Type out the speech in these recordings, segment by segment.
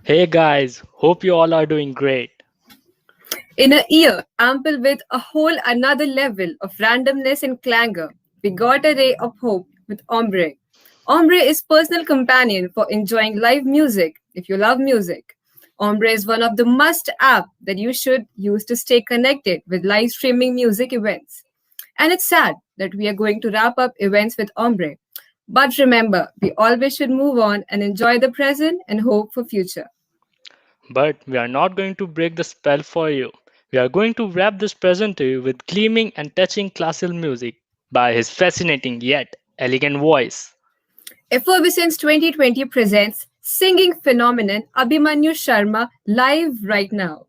Hey guys, hope you all are doing great. In a year ample with a whole another level of randomness and clangor, we got a ray of hope with Ombre. Ombre is personal companion for enjoying live music if you love music. Ombre is one of the must app that you should use to stay connected with live streaming music events. And it's sad that we are going to wrap up events with Ombre. But remember, we always should move on and enjoy the present and hope for future. But we are not going to break the spell for you. We are going to wrap this present to you with gleaming and touching classical music by his fascinating yet elegant voice. Effervescence 2020 presents singing phenomenon Abhimanyu Sharma live right now.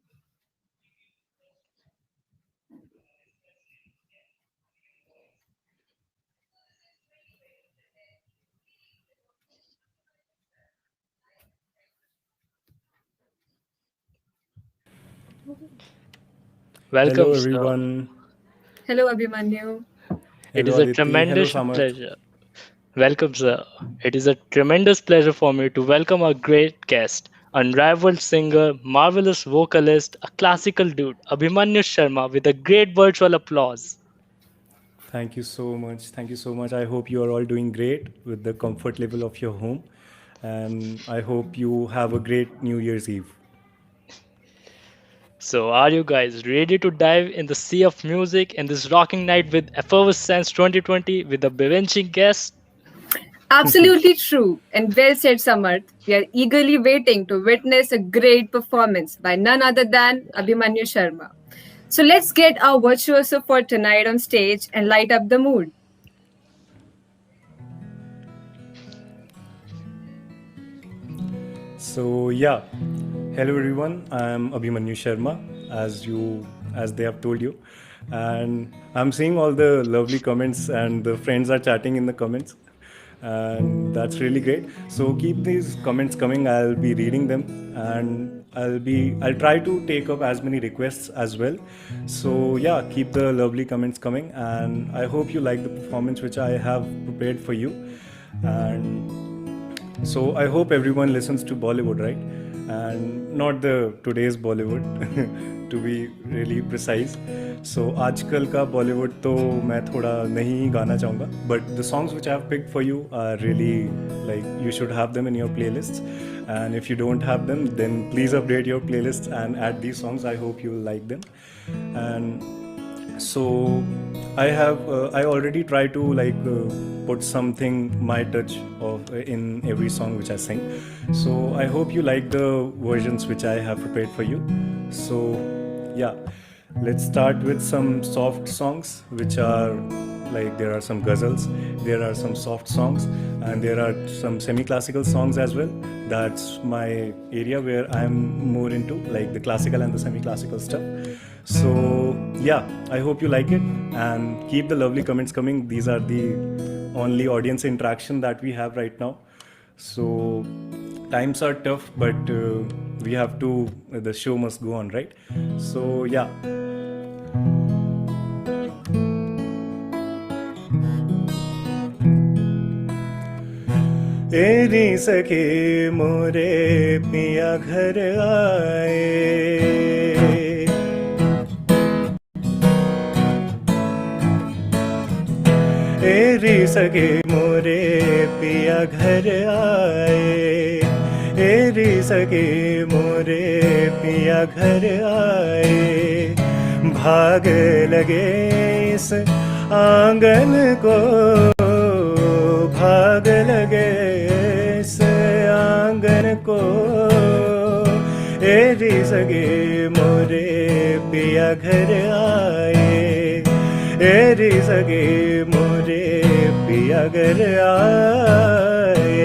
Welcome, Hello sir. everyone. Hello Abhimanyu. It Hello is a Aditi. Hello tremendous Samarth. pleasure. Welcome, sir. It is a tremendous pleasure for me to welcome our great guest, unrivaled singer, marvelous vocalist, a classical dude, Abhimanyu Sharma, with a great virtual applause. Thank you so much. Thank you so much. I hope you are all doing great with the comfort level of your home. And I hope you have a great New Year's Eve. So, are you guys ready to dive in the sea of music in this rocking night with Effervescence 2020 with a bewitching guest? Absolutely true and well said Samarth. We are eagerly waiting to witness a great performance by none other than Abhimanyu Sharma. So let's get our virtuoso for tonight on stage and light up the mood. So yeah. Hello everyone. I'm Abhimanyu Sharma, as they have told you. And I'm seeing all the lovely comments and the friends are chatting in the comments. And that's really great. So keep these comments coming. I'll be reading them and I'll try to take up as many requests as well. So yeah, keep the lovely comments coming and I hope you like the performance which I have prepared for you. And so I hope everyone listens to Bollywood, right? And not the today's Bollywood, to be really precise. So आजकल का Bollywood तो मैं थोड़ा नहीं गाना चाहूँगा. But the songs which I have picked for you are really like you should have them in your playlists. And if you don't have them, then please update your playlist and add these songs. I hope you will like them. And so I already try to put something my touch of in every song which I sing. So I hope you like the versions which I have prepared for you. So yeah, let's start with some soft songs which are like there are some ghazals, there are some soft songs, and there are some semi-classical songs as well. That's my area where I'm more into like the classical and the semi-classical stuff. So yeah, I hope you like it and keep the lovely comments coming. These are the only audience interaction that we have right now. So times are tough, but we have to. The show must go on, right? So yeah. एरी सखे मोरे पिया घर आए एरी सखे मोरे पिया घर आए एरी सखे मोरे पिया घर आए भाग लगे इस आंगन को भाग लगे इस आंगन को एरी सगे मोरे पिया घर आए एरी सगे मोरे पिया घर आए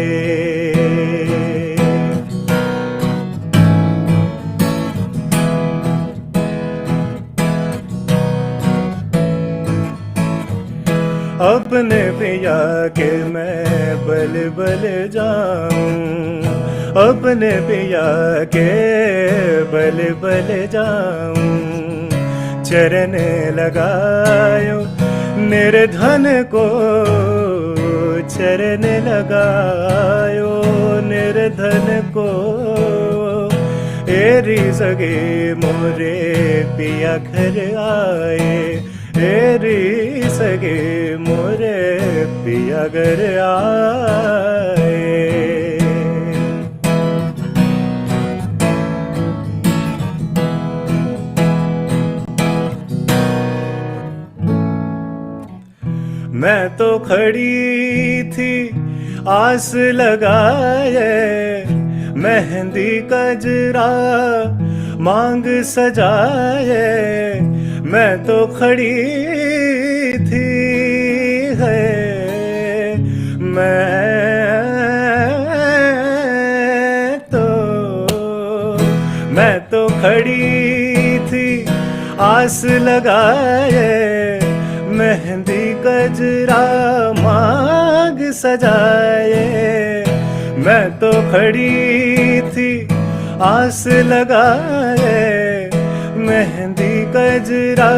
अपने पिया के मैं बल बल जाऊं अपने पिया के बल बल जाऊं चरण लगायो निर्धन को चरण लगायो निर्धन को एरी सगे मोरे पिया घर आए, एरी सगे मोरे पिया घर आए। मैं तो खड़ी थी आस लगाए, मेहंदी कजरा मांग सजाए। मैं तो खड़ी थी है, मैं तो खड़ी थी आस लगाए, मेहंदी कजरा मांग सजाए। मैं तो खड़ी थी आस लगाए, मेहंदी कजरा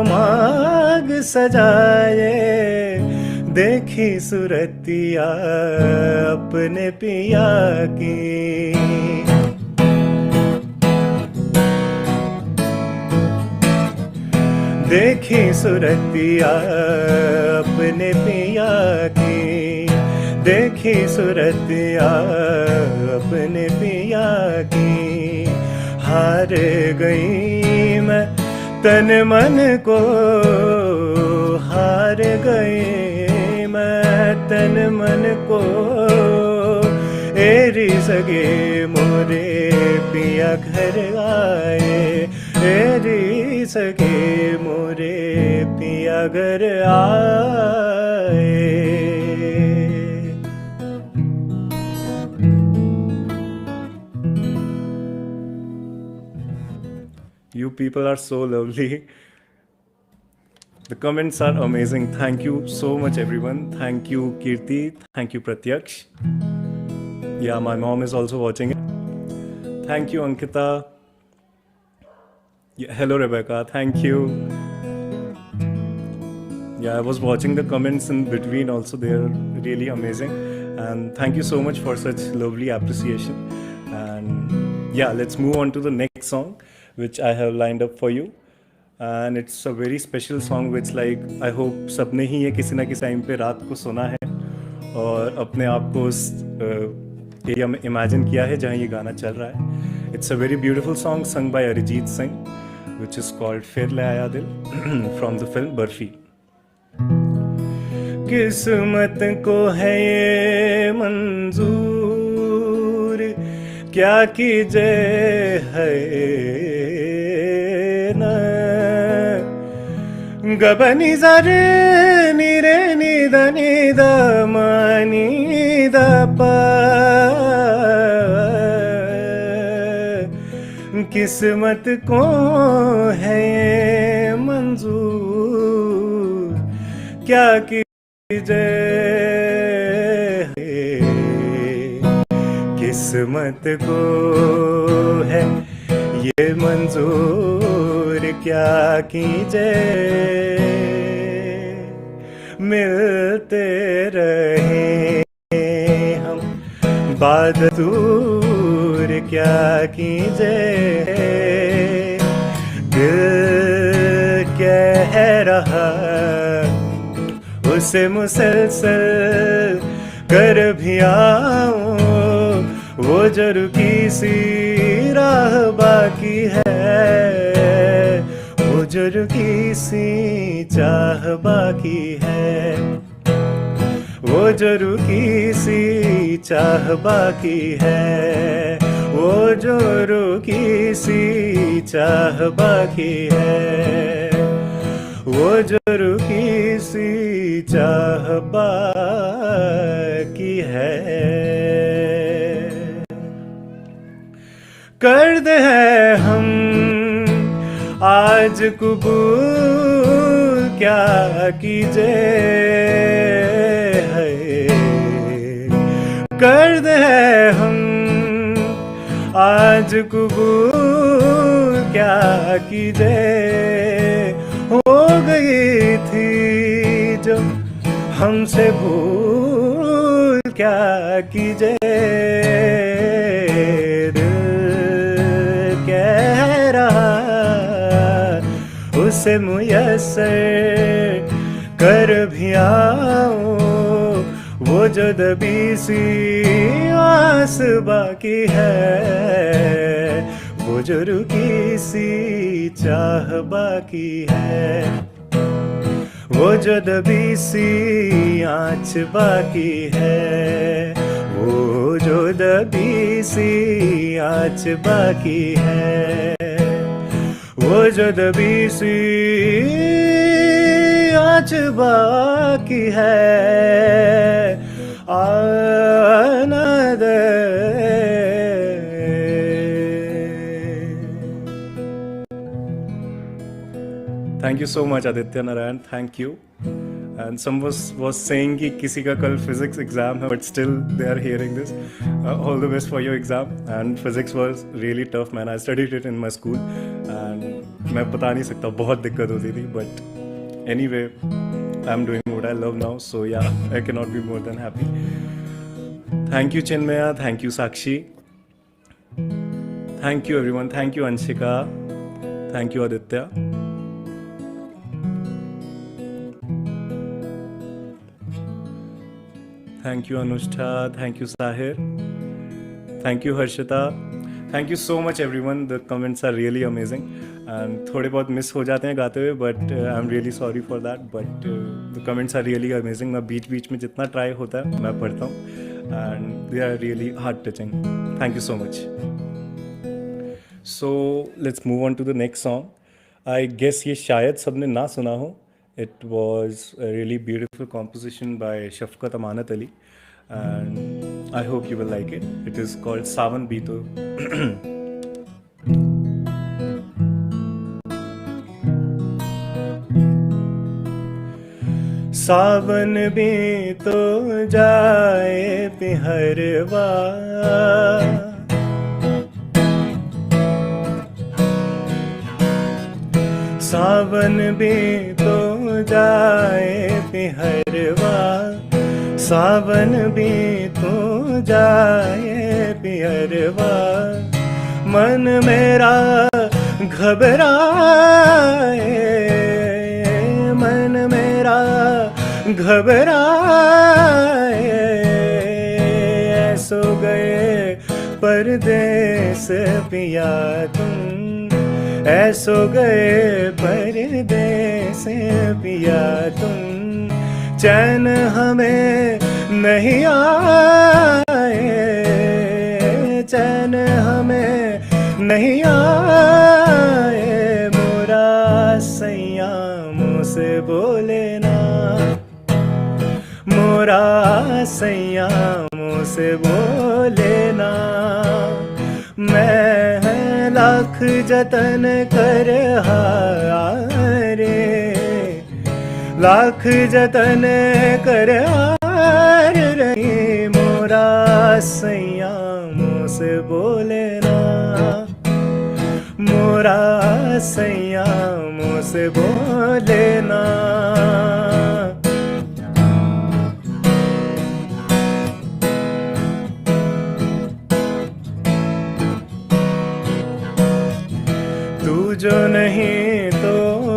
मांग सजाए। देखी सूरतिया अपने पिया की, देखी सूरतिया अपने पिया की, देखी सूरतिया अपने पिया की। हार गई मैं तन मन को, हार गई मैं तन मन को। एरी सगे मोरे पिया घर आए, एरी सगे मोरे पिया घर आए। You people are so lovely. The comments are amazing. Thank you so much, everyone. Thank you, Kirti. Thank you, Pratyaksh. Yeah, my mom is also watching it. Thank you, Ankita. Yeah, hello, Rebecca. Thank you. Yeah, I was watching the comments in between also. They're really amazing. And thank you so much for such lovely appreciation. And yeah, let's move on to the next song, which I have lined up for you. And it's a very special song which like I hope सबने ही ये किसी ना किसी time पे रात को सुना है और अपने आप को उस एरिया में इमेजिन किया है जहाँ ये गाना चल रहा है. It's a very beautiful song sung by Arijit Singh, which is called फिर ले आया दिल from the film बर्फी. किस्मत को है ये मंजूर क्या कीजे है ना गबनी जरे निरे निदनी दमानी दपा किस्मत को है ये मंजूर क्या कीजे किस्मत को है ये मंजूर क्या कीजे मिलते रहे हम बाद दूर क्या कीजे दिल कह रहा उसे मुसलसल कर भी आऊं वो जो रुकी सी राह बाकी है वो जो रुकी सी चाह बाकी है वो जो रुकी सी चाह बाकी है वो जो रुकी सी चाह बाकी है वो जो रुकी सी चाह बाकी है कर दे है हम आज कबूल क्या कीजे है कर दे है हम आज कबूल क्या कीजे हो गई थी जो हमसे भूल क्या कीजे दिल से मुयस्सर कर भी आओ, वो जो दबी सी आस बाकी है, वो जो रुकी सी चाह बाकी है, वो जो दबी सी आँच बाकी है, वो जो दबी सी आँच बाकी है, वो जो दबी सी आँच बाकी है, आना दे। Thank you so much Aditya Narayan, thank you. And some was saying कि किसी का कल physics exam है, but still they are hearing this. All the best for your exam. And physics was really tough, man. I studied it in my school, and मैं बता नहीं सकता, बहुत दिक्कत होती थी. But anyway, I'm doing what I love now, so yeah, I cannot be more than happy. Thank you Chinmaya, thank you Sakshi, thank you everyone, thank you Anshika, thank you Aditya. Thank you Anushka, thank you Sahir, thank you Harshita, thank you so much everyone. The comments are really amazing and थोड़े बहुत miss हो जाते हैं गाते हुए, but I'm really sorry for that, but the comments are really amazing. मैं बीच बीच में जितना ट्राई होता है मैं पढ़ता हूँ and they are really heart touching. Thank you so much. So let's move on to the next song. I guess ये शायद सबने ना सुना हो. It was a really beautiful composition by Shafqat Amanat Ali, and I hope you will like it. It is called Sawan Beeto. सावन भी तो जाए पिहरवा, सावन भी तो जाए पिहरवा, सावन भी तो जाए पिहरवा, मन मेरा घबराए, मन मेरा घबराए, ऐसो गए परदेस पिया तुम, ऐसो गए परदेस पिया तुम, चैन हमें नहीं आए, चैन हमें नहीं आए, मोरा सैया मुँह से बोले ना, मोरा सैया मुँह से बोले ना, मैं लाख जतन कर हारे, लाख जतन कर हार रही, मोरा सैया मुँह से बोले ना, मोरा सैया मुँह से बोले ना। तू जो नहीं तो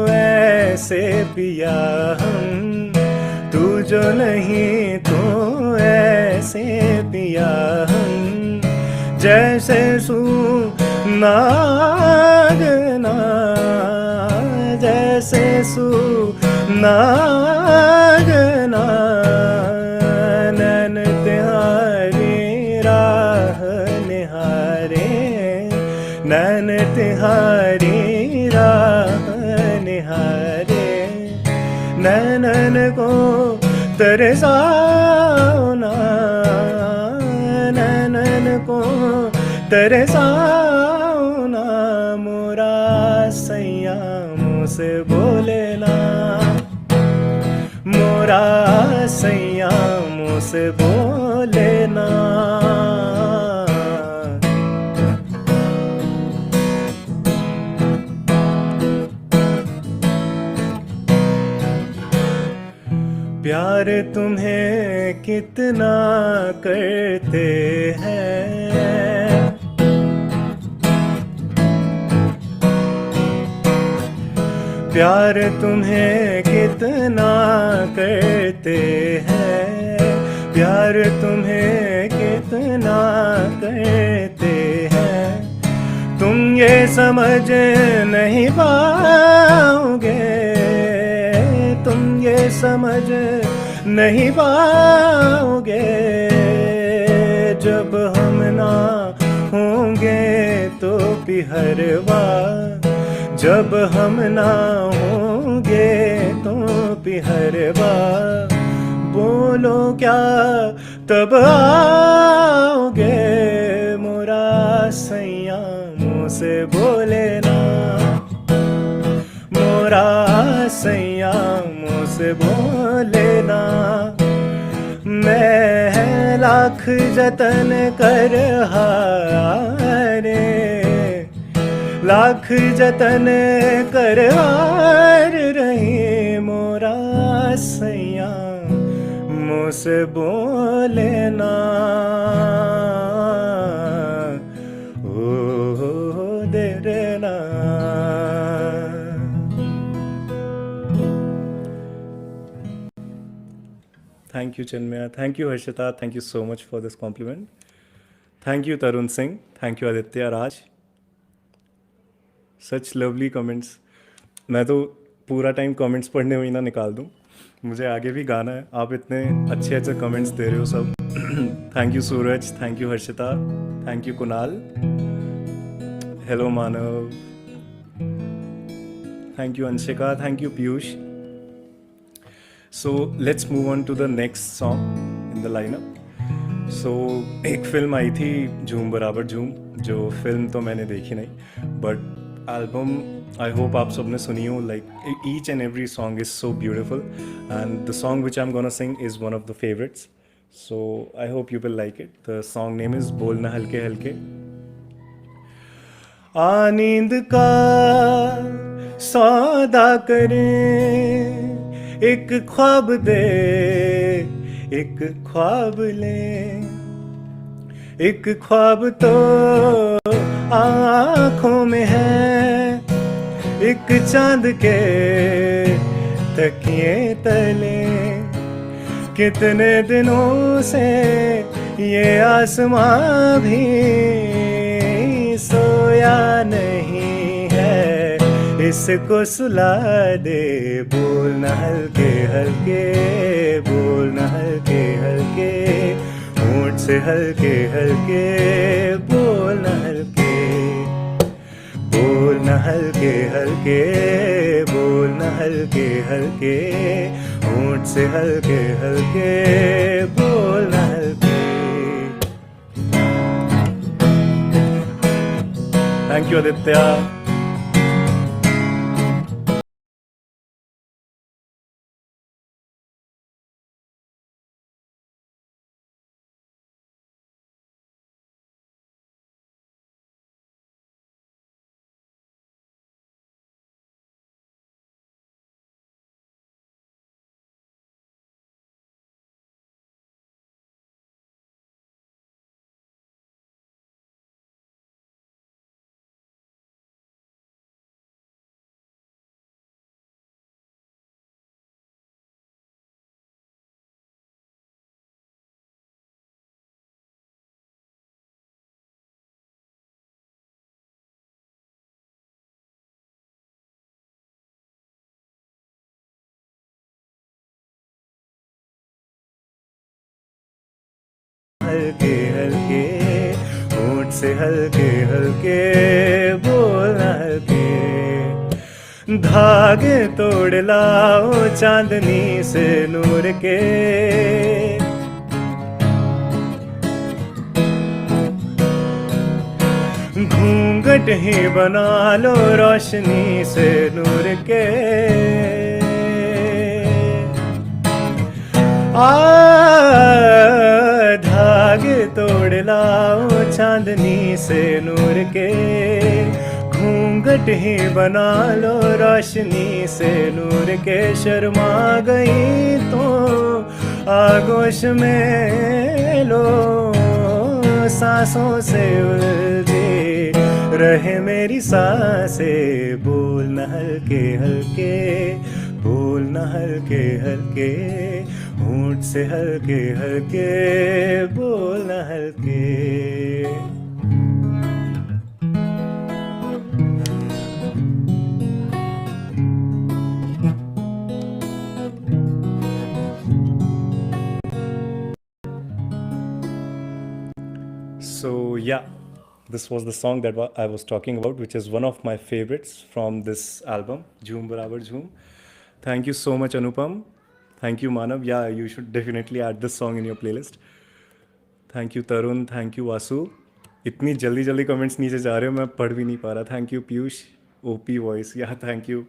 ऐसे पिया हम, तू जो नहीं तो ऐसे पिया हम, जैसे सुनागना, जैसे सुनागना, नैन तिहारी राह निहारे, नैन तिहारी राह निहारे, नैनन को तरसाओ ना, नैनन को तरसाओ ना, मोरा सैया मुँह से बोले ना, मोरा सैया मुँह से बोले ना। प्यार तुम्हें कितना करते हैं, प्यार तुम्हें कितना करते हैं, प्यार तुम्हें कितना करते हैं, तुम ये समझ नहीं पाओगे, तुम ये समझ नहीं पाओगे, जब हम ना होंगे तो पिहरवा, जब हम ना होंगे तो पिहरवा, बोलो क्या तब आओगे, मोरा सैया मुँह से बोले ना, मोरा सैया मुँह से बोले ना, मैं लाख जतन कर हारे, लाख जतन कर हार रही, मोरा सैया मुँह से बोले ना, ओ दे देना। Thank you, Chinmaya. Thank you, Harshita. Thank you so much for this compliment. Thank you, Tarun Singh. Thank you, Aditya Raj. Such lovely comments. मैं तो पूरा टाइम कमेंट्स पढ़ने में ही ना निकाल दूँ, मुझे आगे भी गाना है। आप इतने अच्छे अच्छे कमेंट्स दे रहे हो सब। Thank you Suraj, thank you Harshita, thank you Kunal, hello Manav, thank you Anshika, thank you Piyush. So let's move on to the next song in the lineup. So एक फिल्म आई थी झूम बराबर झूम, जो फिल्म तो मैंने देखी नहीं, बट एल्बम आई होप आप सबने सुनी हो. Like each and every song is so beautiful and the song which I am gonna Singh is one of the favourites. So I hope you will like it. The song name is बोलना हल्के हल्के. आ नींद का सौदा करें, एक ख्वाब दे एक ख्वाब ले, एक ख्वाब तो आँखों में है, एक चांद के तकिए तले. कितने दिनों से ये आसमां भी सोया नहीं है, इसको सुला दे. बोलना हल्के हल्के, बोलना हल्के हल्के, होंठ से हल्के हल्के, बोलना हल्के, बोलना हल्के हल्के, बोलना हल्के हल्के, होंठ से हल्के हल्के, बोलना हल्के. Thank you Aditya. हल्के हल्के, होंठ से हल्के हल्के, बोलना हल्के. धागे तोड़ लाओ चांदनी से नूर के, घूंघट ही बना लो रोशनी से नूर के. धागे तोड़ लाओ चांदनी से नूर के, घूंघट ही बना लो रोशनी से नूर के. शर्मा गई तो आगोश में लो, सांसों से उलझी रहे मेरी सांसें, बोलना हल्के हल्के, बोलना हल्के हल्के, होंठ से हल्के हल्के, बोलना हल्के. So yeah, this was the song that I was talking about, which is one of my favorites from this album, Jhoom Barabar Jhoom. Thank you so much, Anupam. Thank you, Manav. Yeah, you should definitely add this song in your playlist. Thank you, Tarun. Thank you, Vasu. इतनी जल्दी जल्दी comments नीचे जा रहे हो, मैं पढ़ भी नहीं पा रहा. Thank you Piyush, OP voice, या थैंक यू.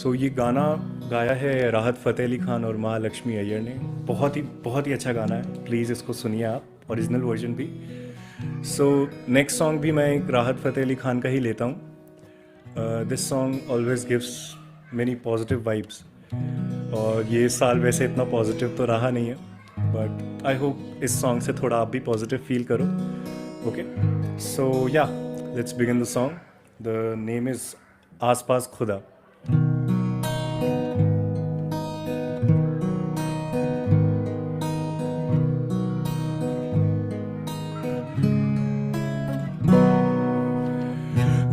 सो ये गाना गाया है राहत फ़तेह अली खान और महालक्ष्मी अय्यर ने. बहुत ही अच्छा गाना है. प्लीज़ इसको सुनिए आप, ओरिजिनल वर्जन भी. सो नेक्स्ट सॉन्ग भी मैं एक राहत फ़तेह अली खान का ही लेता हूँ. This song always gives many positive vibes. और ये साल वैसे इतना पॉजिटिव तो रहा नहीं है, बट आई होप इस सॉन्ग से थोड़ा आप भी पॉजिटिव फील करो. Okay, so yeah let's begin the song. The name is आस पास खुदा.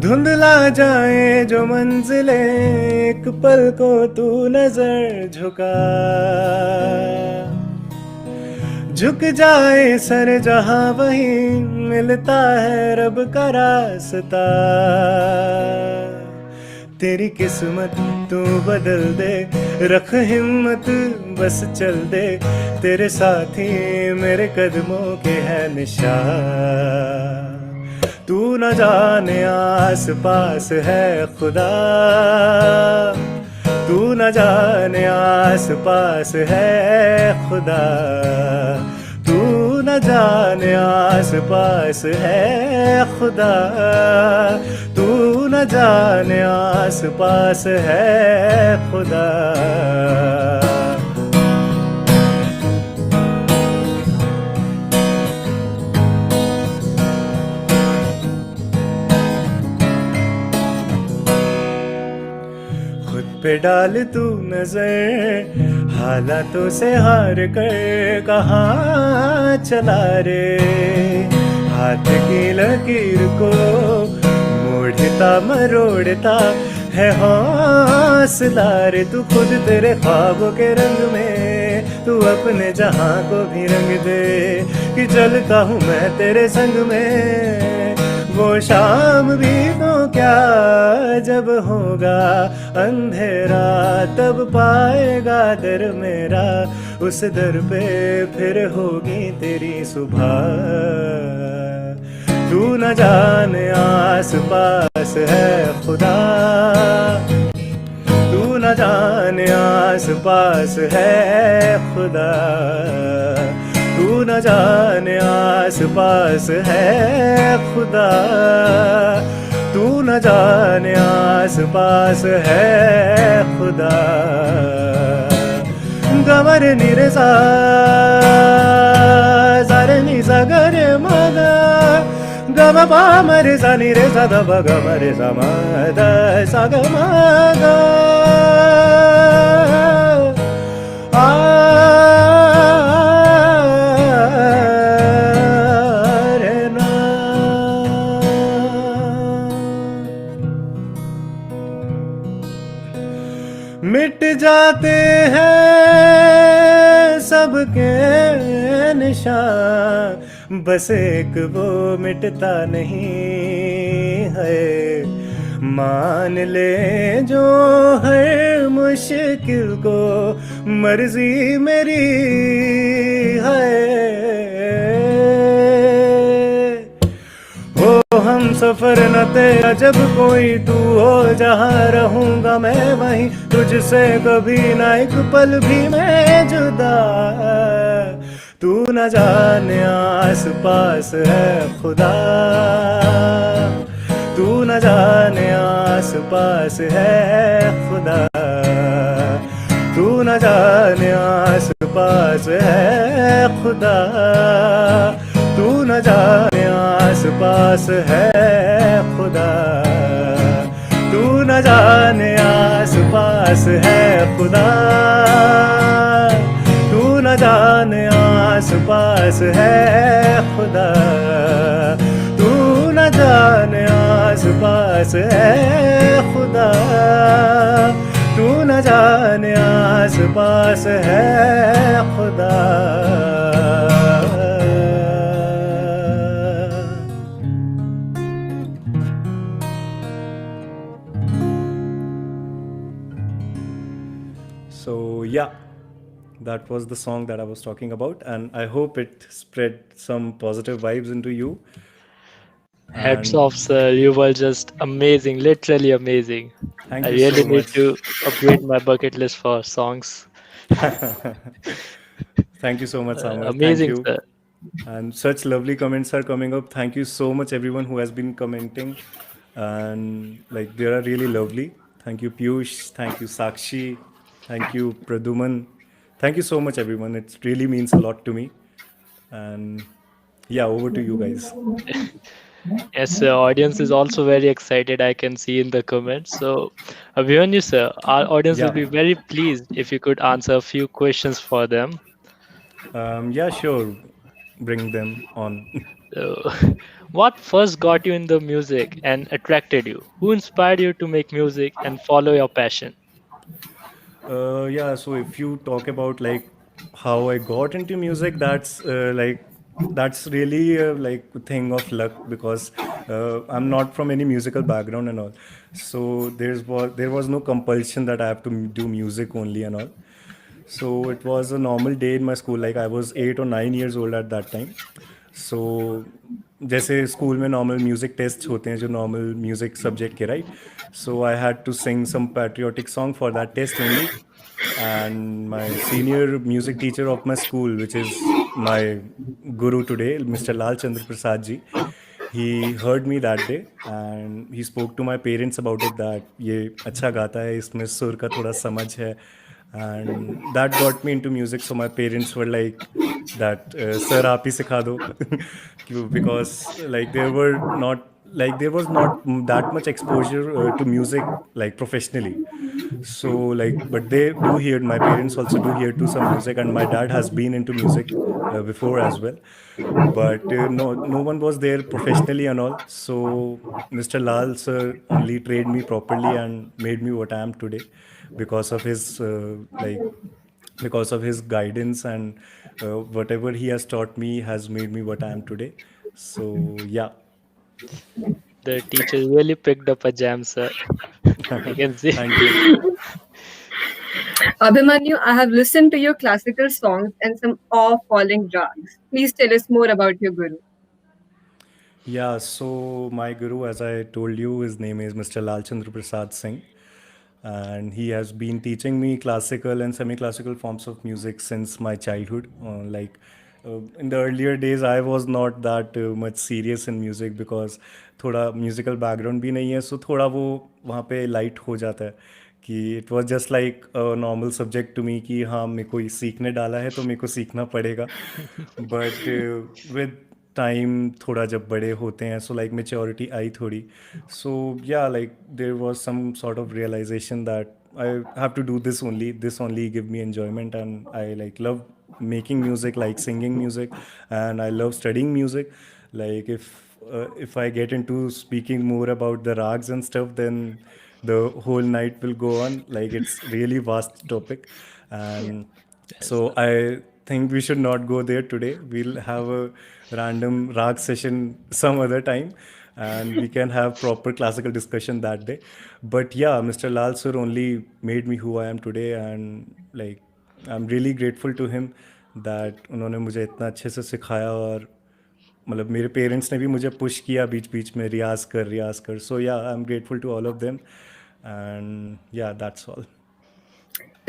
धुंधला जाए जो मंजिले, एक पल को तू नजर झुका, झुक जाए सर जहां वहीं मिलता है रब का रास्ता. तेरी किस्मत तू बदल दे, रख हिम्मत बस चल दे, तेरे साथी मेरे कदमों के है निशान. तू न जाने आस पास है खुदा, तू न जाने आस पास है खुदा, तू न जाने आस पास है खुदा, तू न जाने आस पास है खुदा. पे डाल तू नजर, हालातों से हार कर कहाँ चला रे. हाथ की लकीर को मोड़ता मरोड़ता है हौसला रे. तू खुद तेरे ख्वाबों के रंग में, तू अपने जहां को भी रंग दे, कि चलता हूँ मैं तेरे संग में. वो शाम भी तो क्या जब होगा अंधेरा, तब पाएगा दर मेरा, उस दर पे फिर होगी तेरी सुबह. तू न जाने आस पास है खुदा, तू न जाने आस पास है खुदा, तू न जाने आस पास है खुदा, तू न जाने आस पास है खुदा. गमर निरसा सारे निसा गरे मदा, गम पा मरे सा निरे सा दब गमरे सा मद सा गमदा. मिट जाते हैं सबके निशान, बस एक वो मिटता नहीं है. मान ले जो हर मुश्किल को मर्जी मेरी है. हम सफर न तेरा जब कोई तू हो, जहाँ रहूंगा मैं वहीं तुझसे, कभी ना एक पल भी मैं जुदा. तू न जाने आस पास है खुदा, तू न जाने आस पास है खुदा, तू न जाने आस पास है खुदा, तू न जाने आस पास है खुदा, तू न जाने आस पास है खुदा, तू न जाने आस पास है खुदा, तू न जाने आस पास है खुदा, तू न जाने आस पास है खुदा. So yeah, that was the song that I was talking about, and I hope it spread some positive vibes into you. Hats And off, sir. You were just amazing, literally amazing. thank I you really so need much. to upgrade my bucket list for songs. Thank you so much, Samuel. Thank Amazing, you. sir. And such lovely comments are coming up. Thank you so much, everyone who has been commenting. And like, they are really lovely. Thank you, Piyush. Thank you, Sakshi. Thank you, Praduman. Thank you so much, everyone. It really means a lot to me. And yeah, over to you guys. Yes, sir. Audience is also very excited. I can see in the comments. So, Abhimanyu, sir, our audience will Yeah. be very pleased if you could answer a few questions for them. Yeah, sure. Bring them on. So, what first got you in the music and attracted you? Who inspired you to make music and follow your passion? Yeah, so if you talk about like how I got into music, that's really like a thing of luck, because I'm not from any musical background and all. So there was no compulsion that I have to do music only and all. So it was a normal day in my school. Like I was 8 or 9 years old at that time. So जैसे school में normal music test होते हैं जो normal music subject के, right. So I had to sing some patriotic song for that test only. And my senior music teacher of my school, which is my guru today, Mr. Lal Chandra Prasad ji, he heard me that day and he spoke to my parents about it that ये अच्छा गाता है, इसमें सुर का थोड़ा समझ है. And that got me into music. So my parents were like that, sir आप ही सिखा दो. Because like there was not that much exposure to music like professionally. So like, but they do hear, my parents also do hear to some music, and my dad has been into music before as well. But no one was there professionally and all. So Mr. Lal sir only trained me properly and made me what I am today, because of his like because of his guidance, and whatever he has taught me has made me what I am today. So yeah. The teacher really picked up a jam, sir. I can see. Thank you. Abhimanyu, I have listened to your classical songs and some awe-falling rags. Please tell us more about your guru. Yeah, so my guru, as I told you, his name is Mr. Lal Chandra Prasad Singh, and he has been teaching me classical and semi-classical forms of music since my childhood. In the earlier days, I was not that much serious in music, because थोड़ा musical background भी नहीं है, so थोड़ा वो वहाँ पे light हो जाता है कि it was just like a normal subject to me कि हाँ मेरे को ये सीखने डाला है तो मेरे को सीखना पड़ेगा. But with टाइम थोड़ा जब बड़े होते हैं, सो लाइक मेच्योरिटी आई थोड़ी. So yeah like there was some sort of realization that I have to do this only give me enjoyment, and I like love making music, like singing music, and I love studying music. Like if I get into speaking more about the rags and stuff, then the whole night will go on. Like it's really vast topic, and Yes, so sir. I think we should not go there today. We'll have a random rag session some other time, and we can have proper classical discussion that day. But yeah, Mr. Lal sir only made me who I am today, and like I'm really grateful to him that उन्होंने मुझे इतना अच्छे से सिखाया. और मतलब मेरे parents ने भी मुझे पुश किया बीच बीच में, रियाज कर. So yeah I am grateful to all of them, and yeah that's all.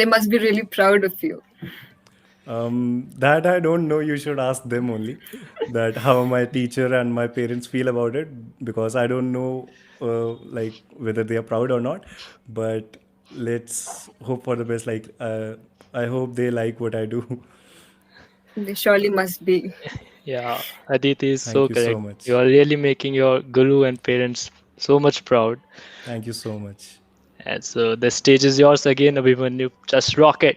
They must be really proud of you. That I don't know. You should ask them only. That how my teacher and my parents feel about it, because I don't know like whether they are proud or not. But let's hope for the best. Like I hope they like what I do. They surely must be. Yeah, Aditi is so Thank you so correct. You much. are really making your guru and parents so much proud. Thank you so much. And so the stage is yours again, Abhimanyu. Just rock it.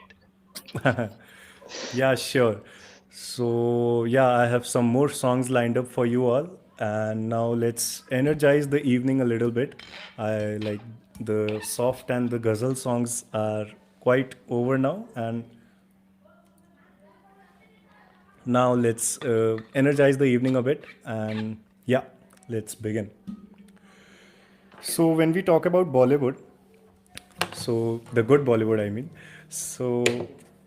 Yeah, sure. So, yeah, I have some more songs lined up for you all. And now let's energize the evening a little bit. I like the soft and the ghazal songs are quite over now. And now let's energize the evening a bit. And yeah, let's begin. So, when we talk about Bollywood, so the good Bollywood, I mean, so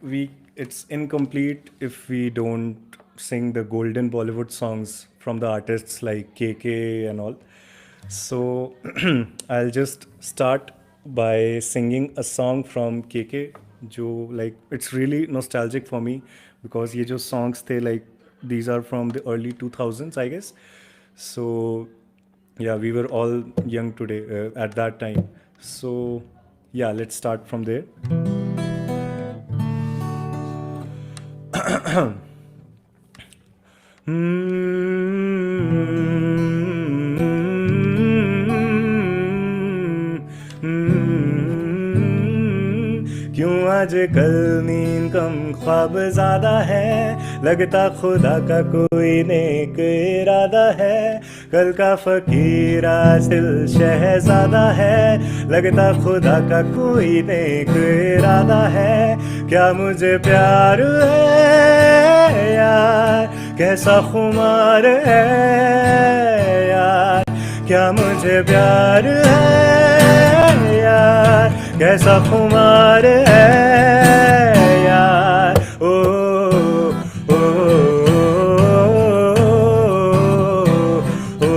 we it's incomplete if we don't sing the golden Bollywood songs from the artists like KK and all. So I'll just start by singing a song from KK जो like it's really nostalgic for me because ये जो songs थे like these are from the early 2000s I guess. So yeah, we were all young today at that time. So yeah, let's start from there. क्यों आजकल नींद कम ख्वाब ज्यादा है लगता खुदा का कोई नेक इरादा है कल का फकीर आज दिल शहजादा है लगता खुदा का कोई नेक इरादा है क्या मुझे प्यार है यार कैसा खुमार है यार क्या मुझे प्यार है यार कैसा खुमार है यार ओ ओ ओ, ओ,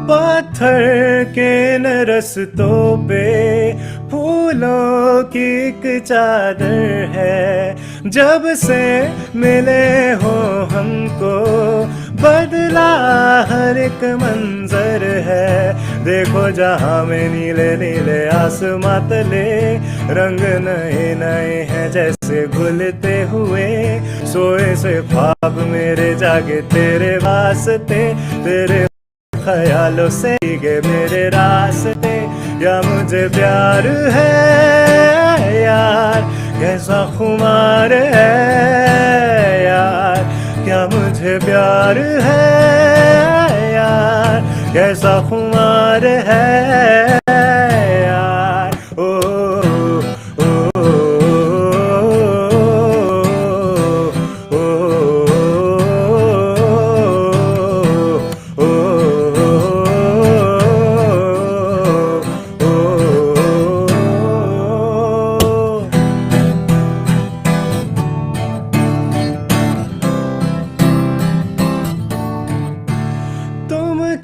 पत्थर के न रस्तों पे फूलों की एक चादर है जब से मिले हो हमको बदला हर एक मंजर है देखो जहां में नीले नीले आसमां तले रंग नए नए हैं जैसे घुलते हुए सोए से ख्वाब मेरे जागे तेरे वास्ते तेरे ख्यालों से गए मेरे रास्ते या मुझे प्यार है यार कैसा खुमार है यार क्या मुझे प्यार है यार कैसा खुमार है यार ओ ओ ओ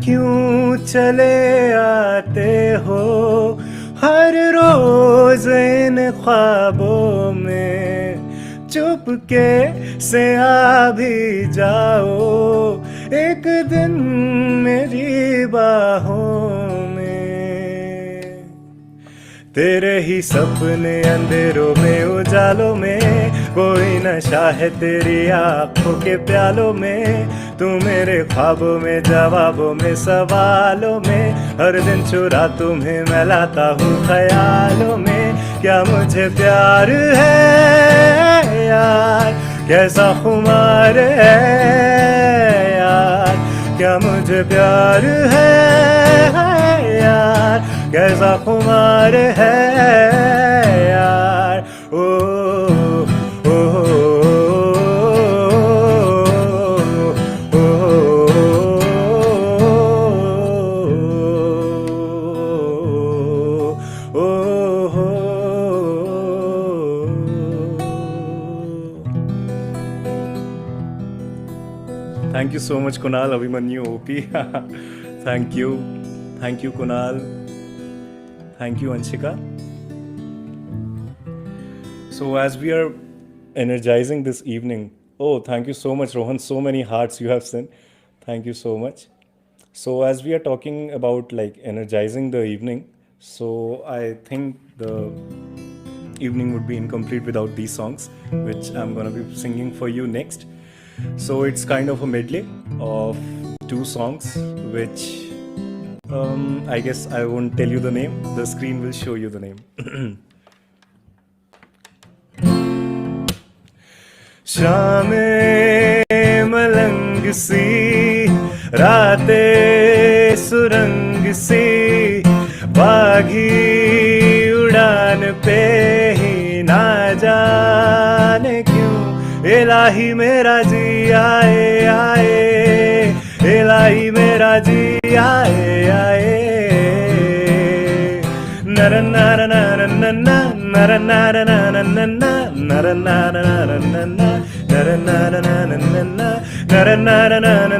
क्यों चले आते हो हर रोज इन ख्वाबों में चुपके से आ भी जाओ एक दिन मेरी बाहों में तेरे ही सपने अंधेरों में उजालों में कोई नशा है तेरी आंखों के प्यालों में तू मेरे ख्वाबों में जवाबों में सवालों में हर दिन चुरा तुम्हें मैं लाता हूँ ख्यालों में क्या मुझे प्यार है यार कैसा खुमार है यार क्या मुझे प्यार है यार कैसा खुमार है यार ओ Thank you so much, Kunal, Abhimanyu, OP. Thank you, Kunal. Thank you, Anshika. So, as we are energizing this evening, oh, thank you so much, Rohan. So many hearts you have sent. Thank you so much. So as we are talking about like energizing the evening, so I think the evening would be incomplete without these songs, which I'm gonna be singing for you next. So it's kind of a medley of two songs, which I guess I won't tell you the name. The screen will show you the name. शामें मलंग सी, रातें सुरंग सी, बागी उड़ान पे ही ना जाने क्यों इलाही मेरा जी आए आए, इलाही मेरा जी आए आए। नर नर नर नर नर नर नर नर नर नर नर नर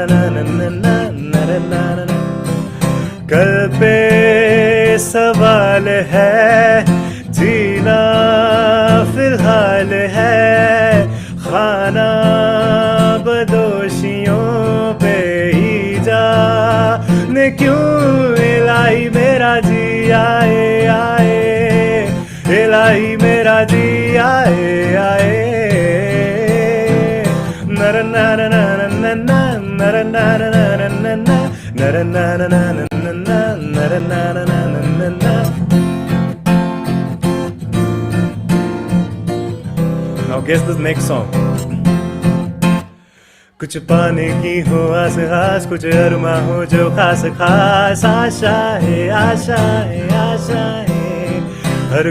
नर नर नर नर। कल पे सवाल है, जीना फिलहाल है, खाना बदोशियों पे ही जाने क्यों इलाही मेरा जी आए आए, इलाही मेरा जी आए आए। नर नर नर नर नर नर नर नर नर नर नर नर। Now guess this next song. कुछ पाने की हो आस खास, कुछ अरमा हो जो खास खास, आशा है आशा है आशा है हर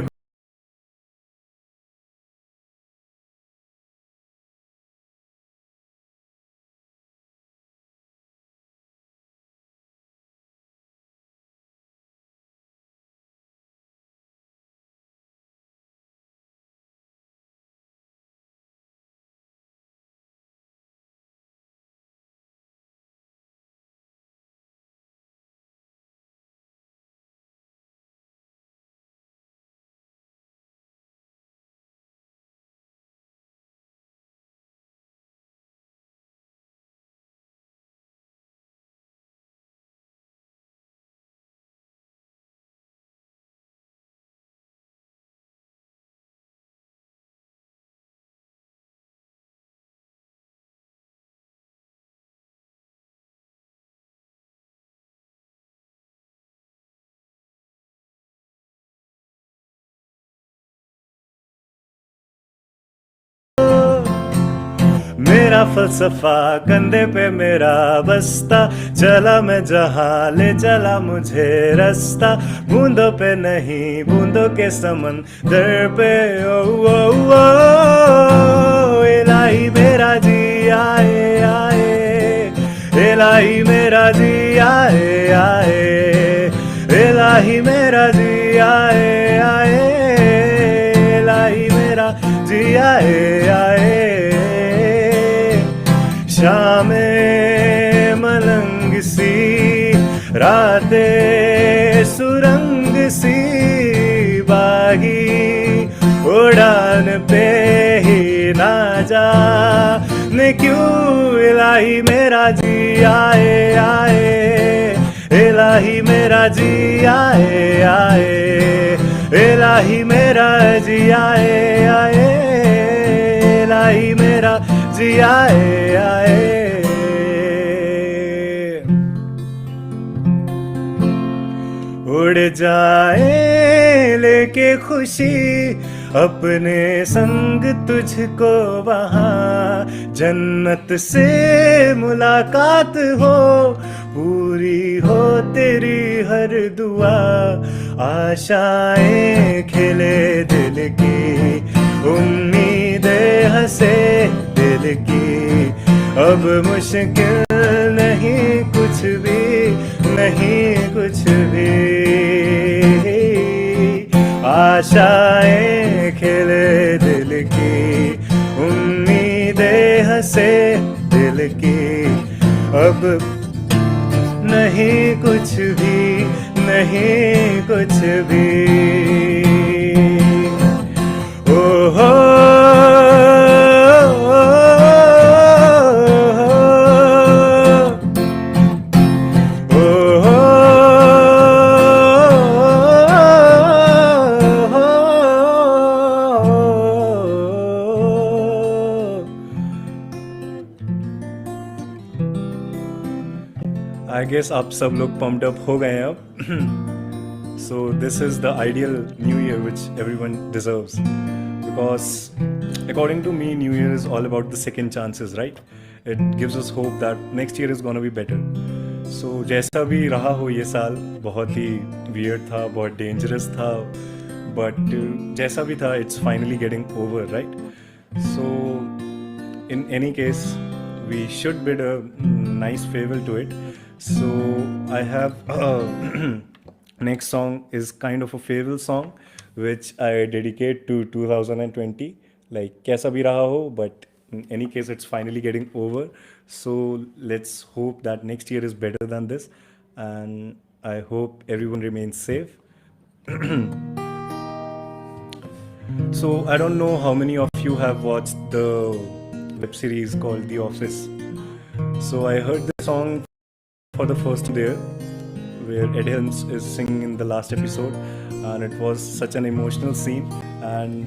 मेरा फलसफा कंधे पे मेरा बस्ता, चला मैं जहाँ ले चला मुझे रास्ता, बूंदों पे नहीं बूंदों के समंदर पे। ओ ओ ओ इलाही मेरा जी आए आए, इलाही मेरा जी आए आए, इलाही मेरा जी आए आए, इलाही मेरा जी आए आए। शामें मलंग सी, रातें सुरंग सी, बागी उड़ान पे ही ना जाने क्यों इलाही मेरा जी आए आए, इलाही मेरा जी आए आए, इलाही मेरा जी आए आए, इलाही मेरा जी आए आए। उड़ जाए लेके खुशी अपने संग तुझको वहाँ, जन्नत से मुलाकात हो, पूरी हो तेरी हर दुआ, आशाएं खिले दिल की, उम्मीदें हंसे दिल की, अब मुश्किल नहीं कुछ भी, नहीं कुछ भी, आशाएं खिले दिल की, उम्मीदें हंसे दिल की, अब नहीं कुछ भी, नहीं कुछ भी। ओ हो I guess आप सब लोग pumped up हो गए हैं अब. So this is the ideal New Year which everyone deserves, because according to me, New Year is all about the second chances, right? It gives us hope that next year is gonna be better. So जैसा भी रहा हो ये साल, बहुत ही weird था, बहुत dangerous था, but जैसा भी था, it's finally getting over, right? So in any case, we should bid a nice farewell to it. So I have next song is kind of a farewell song which I dedicate to 2020. Like kaisa bhi raha ho, but in any case, it's finally getting over. So let's hope that next year is better than this, and I hope everyone remains safe. So I don't know how many of you have watched the web series called The Office. So I heard the song for the first time there, where Ed Helms is singing in the last episode, and it was such an emotional scene. And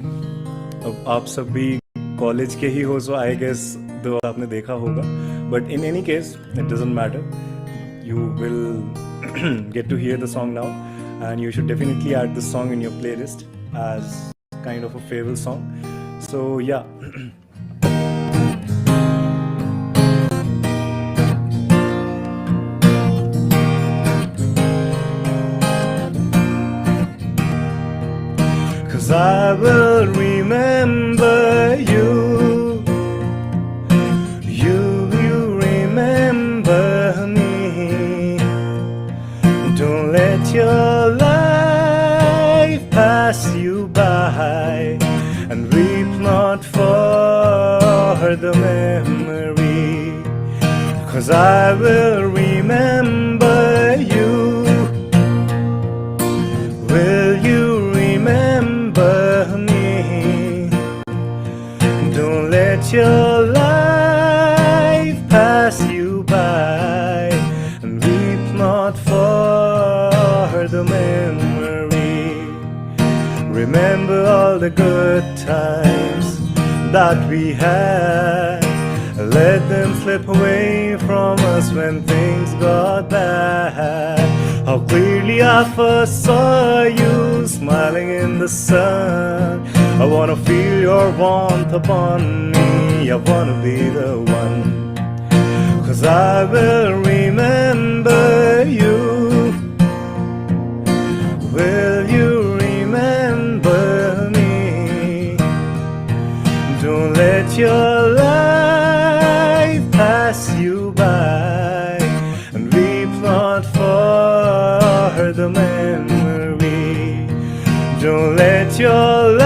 अब आप सब भी college के ही हो, so I guess the आपने देखा होगा. But in any case, it doesn't matter. You will get to hear the song now, and you should definitely add this song in your playlist as kind of a farewell song. So yeah. Cause I will remember you. You remember me. Don't let your life pass you by, and weep not for the memory. Cause I will remember you. Will you remember me? Don't let your life pass you by, and weep not for the memory. Remember all the good times that we had. Let them slip away from us when things got bad. How clearly I first saw you smiling in the sun. I wanna feel your warmth upon me. I wanna be the one. Cause I will remember you. Will you remember me? Don't let your life pass you by, and weep not for the memory. Don't let your life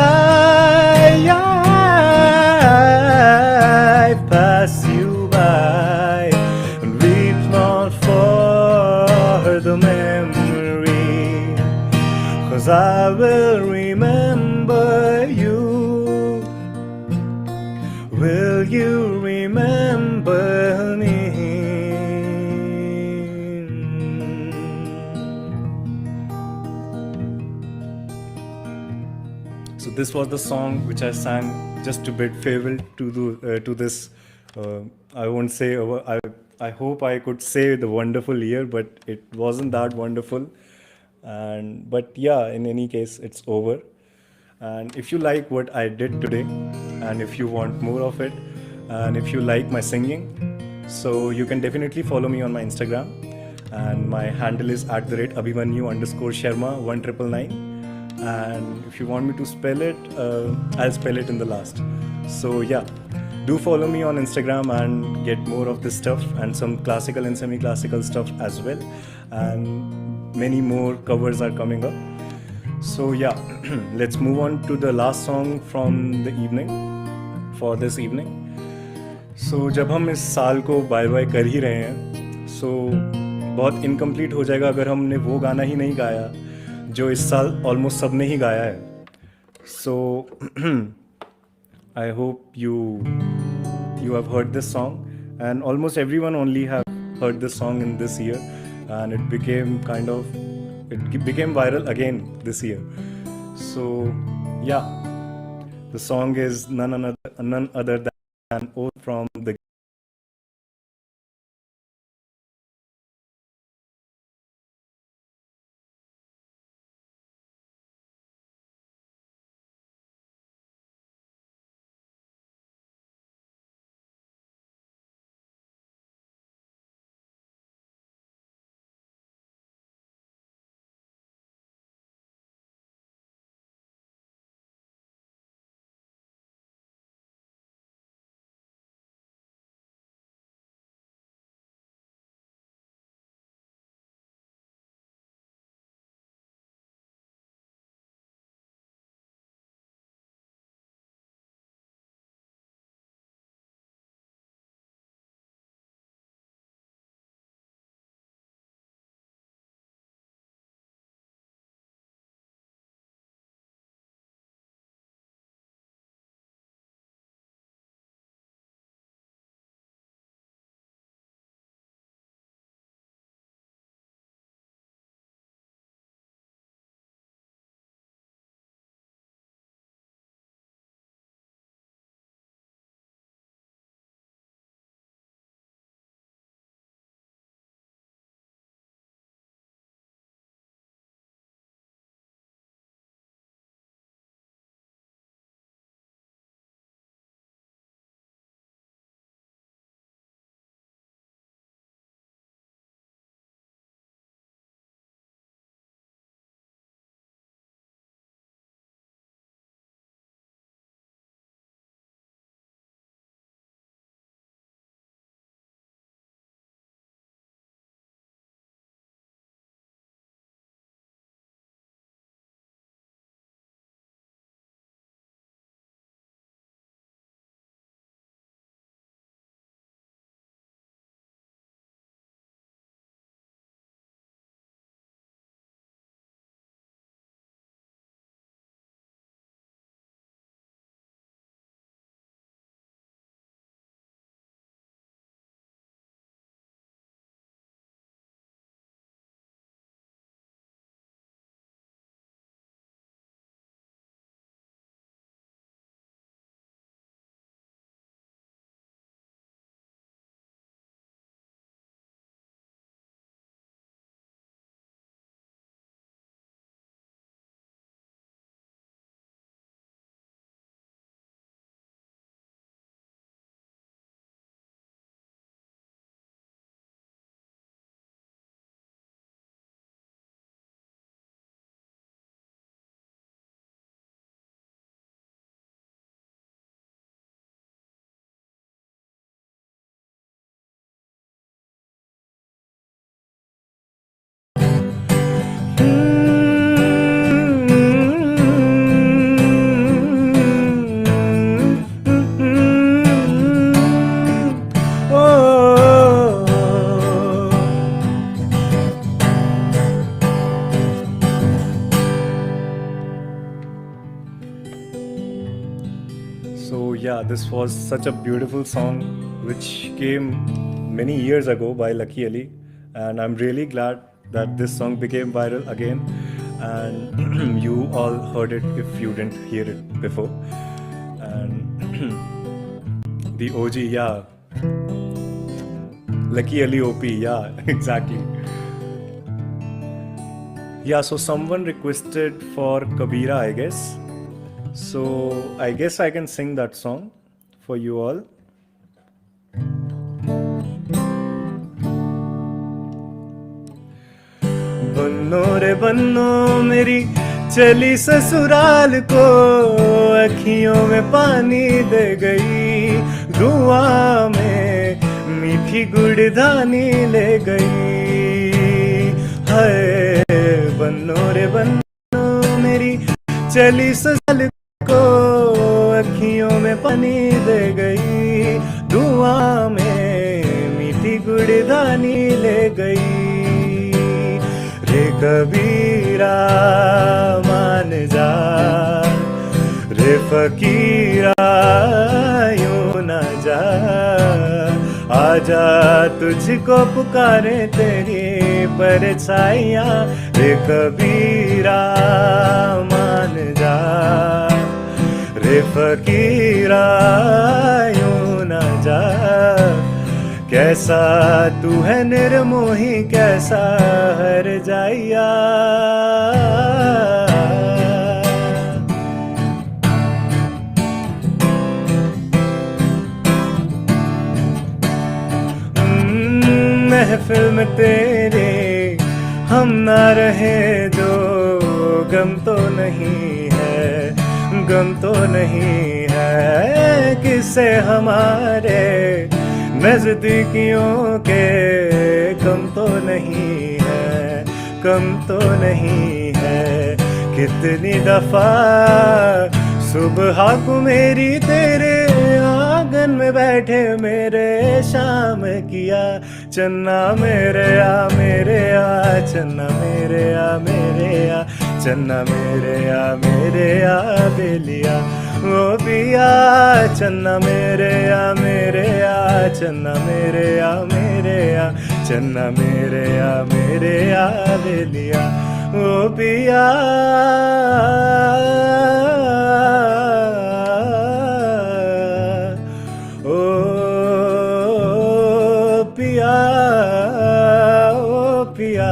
pass you by, and weep not for the memory. Cause I will remember you. Will you remember me? So this was the song which I sang just to bid farewell to this. I won't say. I hope I could say the wonderful year, but it wasn't that wonderful. But yeah, in any case, it's over. And if you like what I did today, and if you want more of it, and if you like my singing, so you can definitely follow me on my Instagram, and my handle is @Abhimanyu_Sharma1999. And if you want me to spell it, I'll spell it in the last. So yeah, do follow me on Instagram and get more of this stuff, and some classical and semi-classical stuff as well, and many more covers are coming up. So yeah, let's move on to the last song from the evening, for this evening. So जब हम इस साल को bye bye कर ही रहे हैं, so बहुत incomplete हो जाएगा अगर हमने वो गाना ही नहीं गाया जो इस साल ऑलमोस्ट सबने ही गाया है. So I hope you have heard this song, and almost everyone only have heard this song in this year, and it became viral again this year. So yeah, the song is none other than Oath from the this was such a beautiful song which came many years ago by Lucky Ali, and I'm really glad that this song became viral again, and you all heard it if you didn't hear it before. And the OG, yeah, Lucky Ali OP, yeah, exactly. Yeah, so someone requested for Kabira, I guess. So I guess I can sing that song for you all. बन्नो रे बन्नो मेरी चली ससुराल को, अखियों में पानी दे गई, धुआं में मीठी गुड़धानी ले गई। हाय बन्नो रे बन्नो मेरी चली ससुराल को, अखियों में पानी दे गई, धुआं में मीठी गुड़धानी ले गई। रे कबीरा मान जा, रे फकीरा यूं न जा, आजा तुझको पुकारे तेरी परछाइयाँ। रे कबीरा मान जा, रे फकीरा यूं न जा, कैसा तू है निर्मोही कैसा हर जाइया। महफिल में तेरे हम ना रहे जो, गम तो नहीं है, गम तो नहीं है, किससे हमारे नजदीकियों के कम तो नहीं है, कम तो नहीं है। कितनी दफा सुबह को मेरी तेरे आंगन में बैठे मेरे शाम किया, चन्ना मेरे आ मेरे आ, चन्ना मेरे आ मेरे आ, चन्ना मेरे आ बेलिया ओ पिया, चन्ना मेरे आ चन्ना मेरे आ चन्ना मेरे आ बेलिया ओ पिया। ओ पिया, ओ पिया।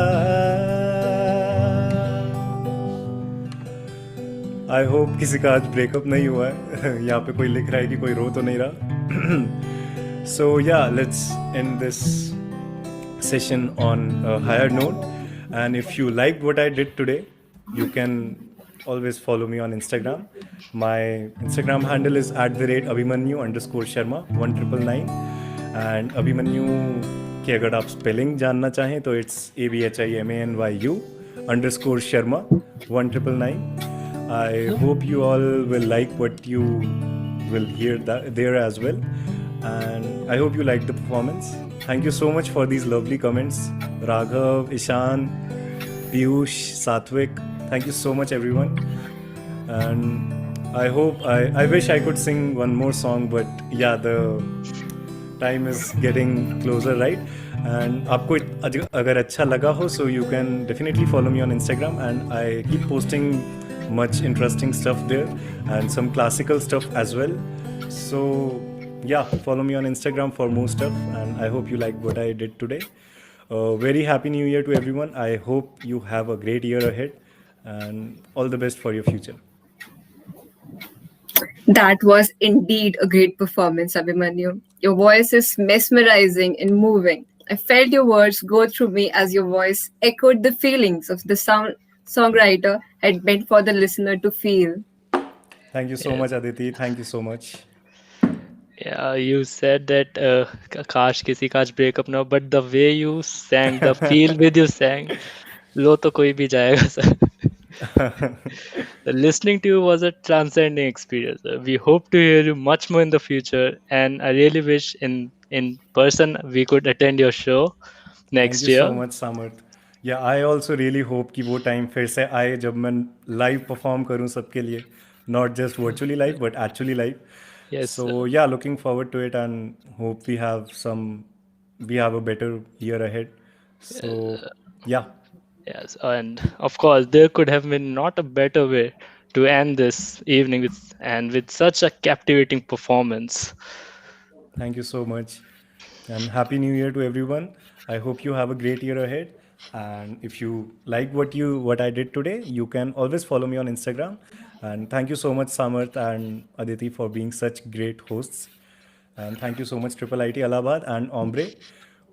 आई होप किसी का आज ब्रेकअप नहीं हुआ है। यहाँ पे कोई लिख रहा है कि कोई रो तो नहीं रहा। So yeah, let's end this session on a higher note. And if you liked what I did today, you can always follow me on Instagram. My Instagram handle is @Abhimanyu_Sharma 1999. And Abhimanyu की अगर आप spelling जानना चाहें तो it's ABHIMANYU_Sharma 1999. I hope you all will like what you will hear there as well. And I hope you liked the performance. Thank you so much for these lovely comments. Raghav, Ishan, Piyush, Satvik. Thank you so much everyone. And I hope, I wish I could sing one more song, but yeah, the time is getting closer, right? And आपको अगर अच्छा लगा हो, so you can definitely follow me on Instagram, and I keep posting much interesting stuff there and some classical stuff as well. So yeah, follow me on Instagram for more stuff, and I hope you liked what I did today. Very happy new year to everyone. I hope you have a great year ahead, and all the best for your future. That was indeed a great performance, Abhimanyu. Your voice is mesmerizing and moving. I felt your words go through me as your voice echoed the feelings of the songwriter had meant for the listener to feel. Thank you so much, Aditi. Thank you so much. Yeah, you said that काश किसी का आज breakup ना हो, but the way you sang, the feel with you sang, लो तो कोई भी जाएगा sir. Listening to you was a transcending experience. We hope to hear you much more in the future, and I really wish in person we could attend your show next Thank you year. so much, Samarth. Yeah, I also really hope कि वो time फिर से आए जब मैं live perform करूँ सबके लिए, not just virtually live but actually live. Yes, So yeah, looking forward to it and hope we have a better year ahead. So yeah, yes, and of course, there could have been not a better way to end this evening with such a captivating performance. thank you so much. And happy new year to everyone. I hope you have a great year ahead. And if you like what I did today, you can always follow me on Instagram. And thank you so much, Samarth and Aditi, for being such great hosts. And thank you so much, Triple IT Allahabad and Ombre,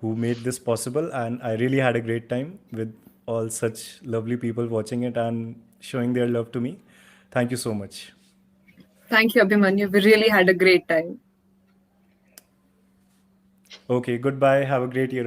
who made this possible. And I really had a great time with all such lovely people watching it and showing their love to me. Thank you so much. Thank you, Abhimanyu. We really had a great time. Okay, goodbye. Have a great year.